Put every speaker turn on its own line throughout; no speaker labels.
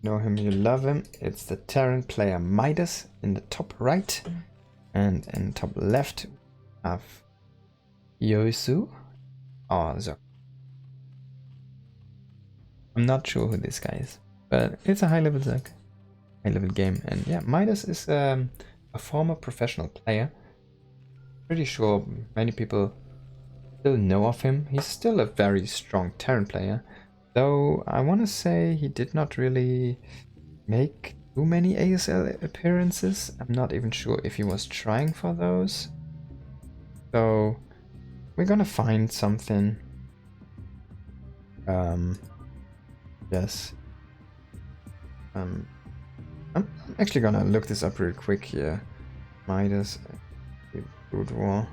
know him, you love him. It's the Terran player Midas in the top right. And in the top left, we have Yosu. Oh, Zok. I'm not sure who this guy is, but it's a high-level Zerg. High-level game. And yeah, Midas is a former professional player. Pretty sure many people still know of him. He's still a very strong Terran player. Though I want to say he did not really make too many ASL appearances. I'm not even sure if he was trying for those. So we're gonna find something. Yes. I'm actually gonna look this up real quick here. Midas, Broodwar.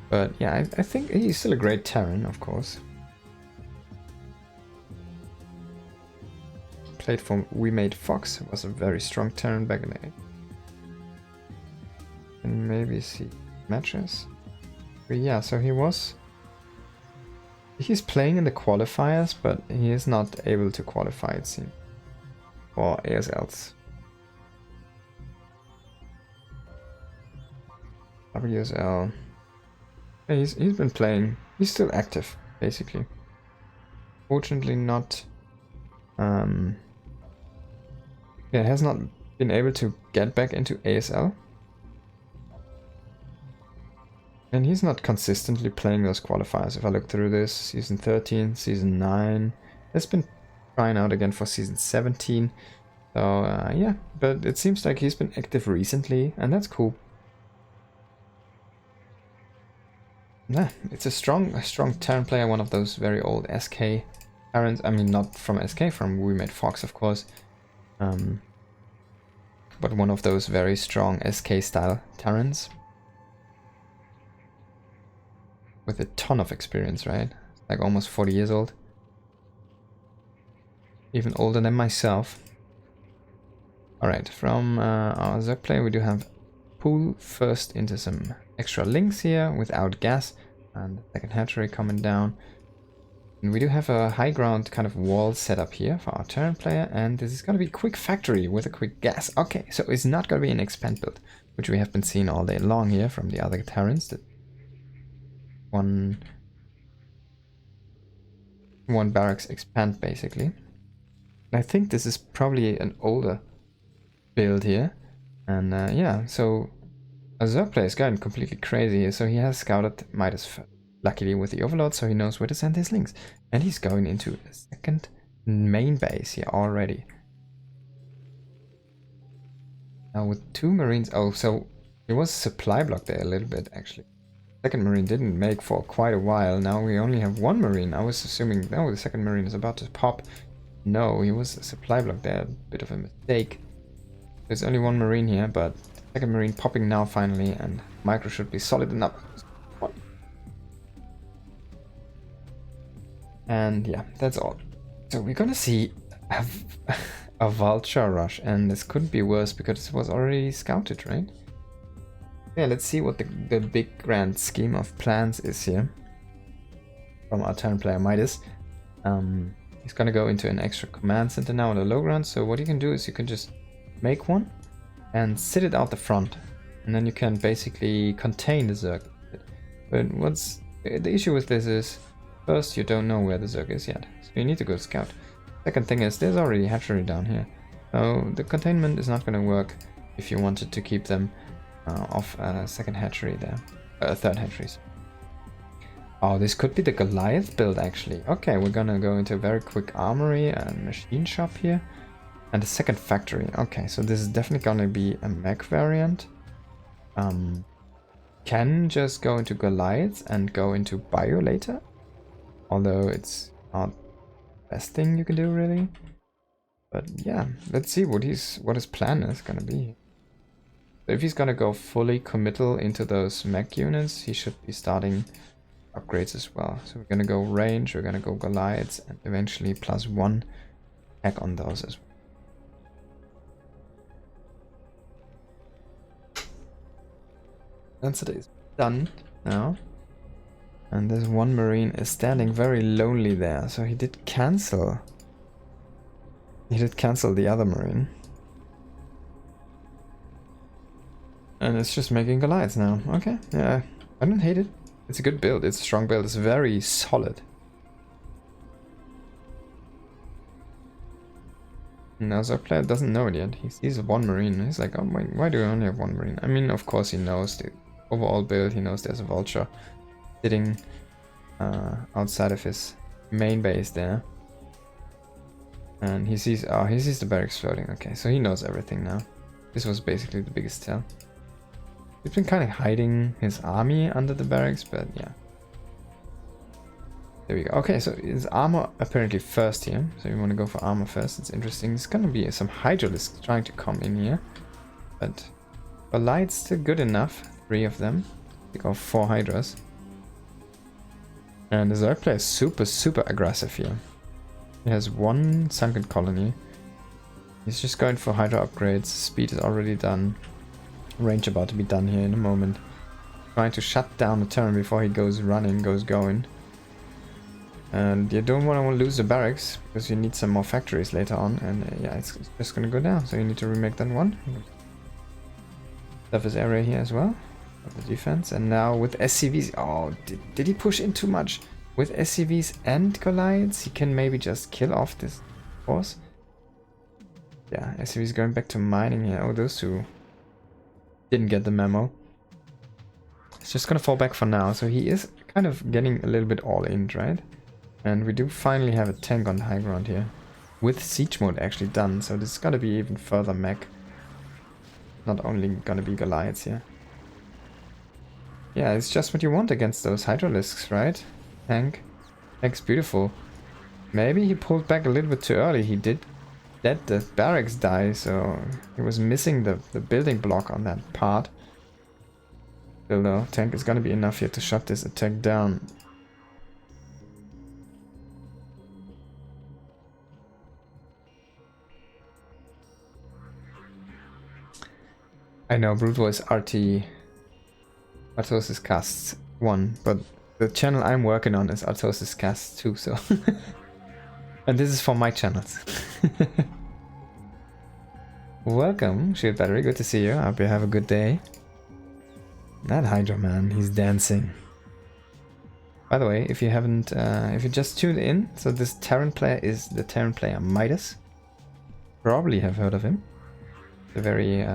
But yeah, I think he's still a great Terran, of course. Played for We Made Fox, was a very strong Terran back in the day. And maybe see matches. But yeah, so he's playing in the qualifiers, but he is not able to qualify, it seems, for ASLs. WSL. Yeah, he's been playing. He's still active, basically. Fortunately, not. Yeah, has not been able to get back into ASL. And he's not consistently playing those qualifiers. If I look through this, season 13, season 9, has been trying out again for season 17. So yeah, but it seems like he's been active recently, and that's cool. Yeah, it's a strong Terran player, one of those very old SK Terrans. I mean, not from SK, from We Made Fox, of course. But one of those very strong SK style Terrans. With a ton of experience, right? Like almost 40 years old. Even older than myself. Alright, from our Zerg player we do have pull first into some extra links here without gas. And second hatchery coming down. And we do have a high ground kind of wall set up here for our Terran player. And this is going to be quick factory with a quick gas. Okay, so it's not going to be an expand build, which we have been seeing all day long here from the other Terrans. That one barracks expand basically. I think this is probably an older build here. And yeah, so a Zerg player is going completely crazy. So he has scouted Midas luckily with the Overlord, so he knows where to send his links. And he's going into a second main base here already. Now with 2 Marines. Oh, so there was a supply block there a little bit actually. Second Marine didn't make for quite a while. Now we only have 1 Marine. I was assuming, no, the second Marine is about to pop. No, he was a supply block there. A bit of a mistake. There's only 1 Marine here, but second Marine popping now finally, and micro should be solid enough. And yeah, that's all. So we're gonna see a vulture rush, and this couldn't be worse because it was already scouted, right? Yeah, let's see what the big grand scheme of plans is here from our Terran player Midas. He's gonna go into an extra command center now on the low ground. So what you can do is you can just make one and sit it out the front, and then you can basically contain the Zerg. But what's the issue with this is, first, you don't know where the Zerg is yet, so you need to go scout. Second thing is, there's already a hatchery down here, so the containment is not going to work if you wanted to keep them off a second hatchery there, third hatcheries. Oh, this could be the Goliath build actually. Okay, we're gonna go into a very quick armory and machine shop here, and a second factory. Okay, so this is definitely gonna be a mech variant. Can just go into Goliaths and go into bio later. Although it's not the best thing you can do really. But yeah, let's see what his plan is gonna be. If he's gonna go fully committal into those mech units, he should be starting upgrades as well. So we're gonna go range, we're gonna go Goliaths, and eventually +1 hack on those as well. Density is done now. And this 1 Marine is standing very lonely there, so he did cancel He did cancel the other Marine. And it's just making Goliaths now. Okay, yeah, I don't hate it. It's a good build, it's a strong build, it's very solid. Now the player doesn't know it yet. He sees one Marine. He's like, oh, why do I only have one Marine? I mean, of course he knows the overall build. He knows there's a Vulture sitting outside of his main base there. And he sees the barracks floating. Okay, so he knows everything now. This was basically the biggest tell. He's been kind of hiding his army under the barracks, but yeah. There we go. Okay, so his armor apparently first here. So you want to go for armor first. It's interesting. There's gonna be some Hydralisks trying to come in here. But light's still good enough. 3 of them. They go 4 Hydras. And the Zerg player is super aggressive here. He has 1 sunken colony. He's just going for Hydra upgrades. Speed is already done. Range about to be done here in a moment. Trying to shut down the turn before he goes going. And you don't want to lose the barracks, because you need some more factories later on, and yeah, it's just gonna go down, so you need to remake that one. Surface area here as well, of the defense, and now with SCVs, oh, did he push in too much? With SCVs and Goliaths, he can maybe just kill off this force. Yeah, SCVs going back to mining here. Oh, those two didn't get the memo. It's just gonna fall back for now, so he is kind of getting a little bit all in, right? And we do finally have a tank on the high ground here. With siege mode actually done, so this is gonna be even further mech. Not only gonna be Goliaths here. Yeah, it's just what you want against those Hydralisks, right? Tank's beautiful. Maybe he pulled back a little bit too early. He did let the barracks die, so he was missing the building block on that part. Still though, tank is gonna be enough here to shut this attack down. I know Broodwar is RT Artosis Casts 1, but the channel I'm working on is Artosis Casts 2, so and this is for my channels. Welcome, Shield Battery, good to see you. I hope you have a good day. That Hydra man, he's dancing. By the way, if you haven't, if you just tuned in, so this Terran player is the Terran player Midas. Probably have heard of him. A very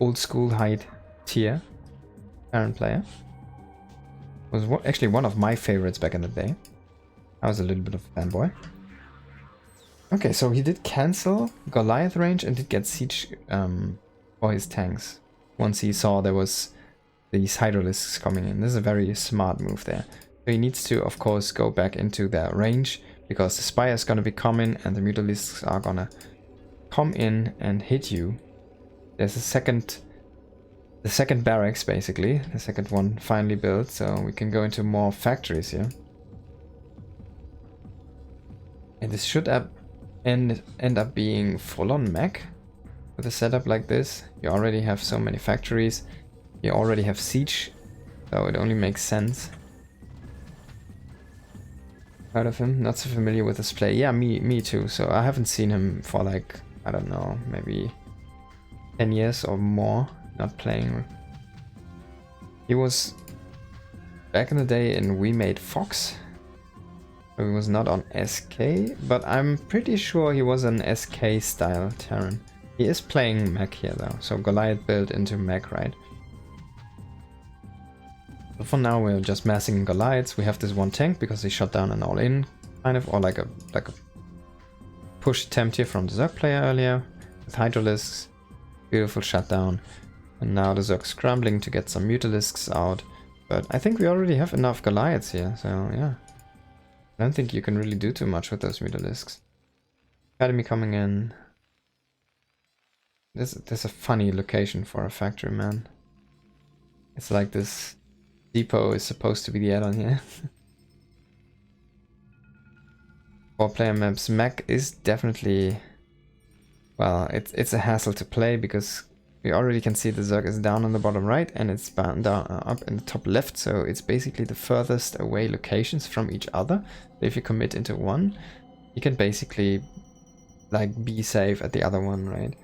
old school high tier Terran player. Was actually one of my favorites back in the day. I was a little bit of a fanboy. Okay, so he did cancel Goliath range and did get siege for his tanks. Once he saw there was these Hydralisks coming in. This is a very smart move there. So he needs to, of course, go back into their range, because the Spire is going to be coming and the Mutalisks are going to come in and hit you. There's the second barracks, basically. The second one finally built, so we can go into more factories here. And this should end up being full-on mech. With a setup like this, you already have so many factories. You already have siege, so it only makes sense. Heard of him? Not so familiar with his play. Yeah, me too. So I haven't seen him for like, I don't know, maybe 10 years or more not playing. He was back in the day in We Made Fox. So he was not on SK, but I'm pretty sure he was an SK style Terran. He is playing mech here though, so Goliath built into mech, right? So for now we're just massing Goliaths. We have this one tank because he shot down an all-in kind of, or like a push attempt here from the Zerg player earlier with Hydralisks. Beautiful shutdown. And now the Zerg scrambling to get some Mutalisks out. But I think we already have enough Goliaths here, so yeah. I don't think you can really do too much with those Mutalisks. Academy coming in. There's a funny location for a factory, man. It's like this depot is supposed to be the add-on here. 4-player maps. Mech is definitely... Well, it's a hassle to play, because we already can see the Zerg is down on the bottom right and it's down up in the top left, so it's basically the furthest away locations from each other. If you commit into one, you can basically like be safe at the other one, right?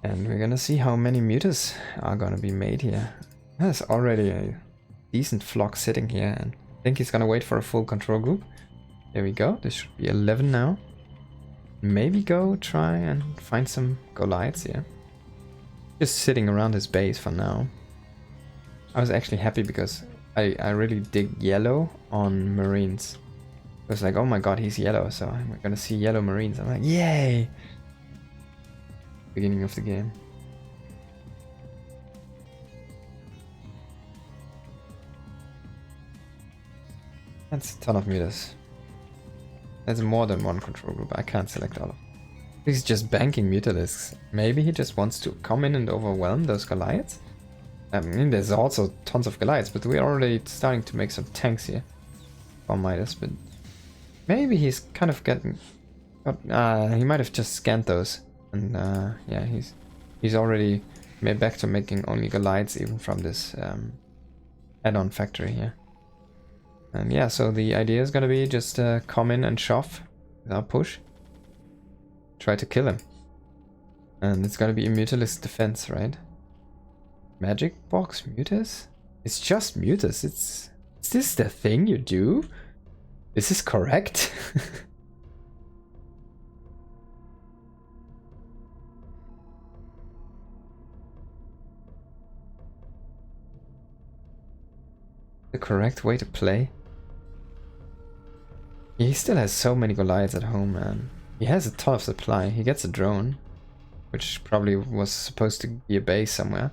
And we're gonna see how many Mutas are gonna be made here. There's already a decent flock sitting here, and I think he's gonna wait for a full control group. There we go, this should be 11 now. Maybe go try and find some Goliaths here. Just sitting around his base for now. I was actually happy because I really dig yellow on Marines. It was like, oh my god, he's yellow, so we're gonna see yellow Marines. I'm like, yay! Beginning of the game. That's a ton of Midas. That's more than one control group. I can't select all of them. He's just banking Mutalisks. Maybe he just wants to come in and overwhelm those Goliaths. I mean, there's also tons of Goliaths, but we're already starting to make some tanks here for Midas. But maybe he's kind of getting... he might have just scanned those. And yeah, he's already made back to making only Goliaths even from this add-on factory here. And yeah, so the idea is gonna be just come in and shove without push. Try to kill him. And it's gonna be a Mutalisk defense, right? Magic box Mutas? It's just Mutas. Is this the thing you do? Is this correct? The correct way to play? He still has so many Goliaths at home, man. He has a ton of supply. He gets a drone, which probably was supposed to be a base somewhere.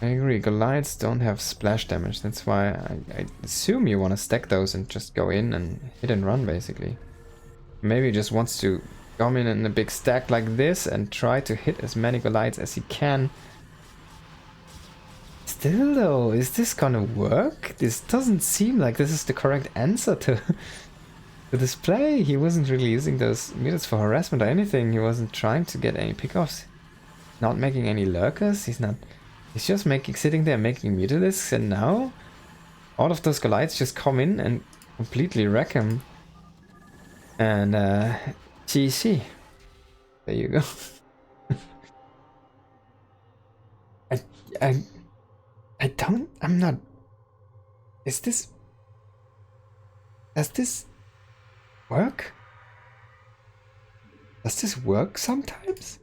I agree, Goliaths don't have splash damage. That's why I assume you want to stack those and just go in and hit and run, basically. Maybe he just wants to come in a big stack like this and try to hit as many Goliaths as he can. Still though, is this gonna work? This doesn't seem like this is the correct answer to this play. He wasn't really using those meters for harassment or anything. He wasn't trying to get any pickoffs. Not making any lurkers. He's just sitting there making Mutalisks, and now all of those Goliaths just come in and completely wreck him. And GC. There you go. I'm not... Does this work? Does this work sometimes?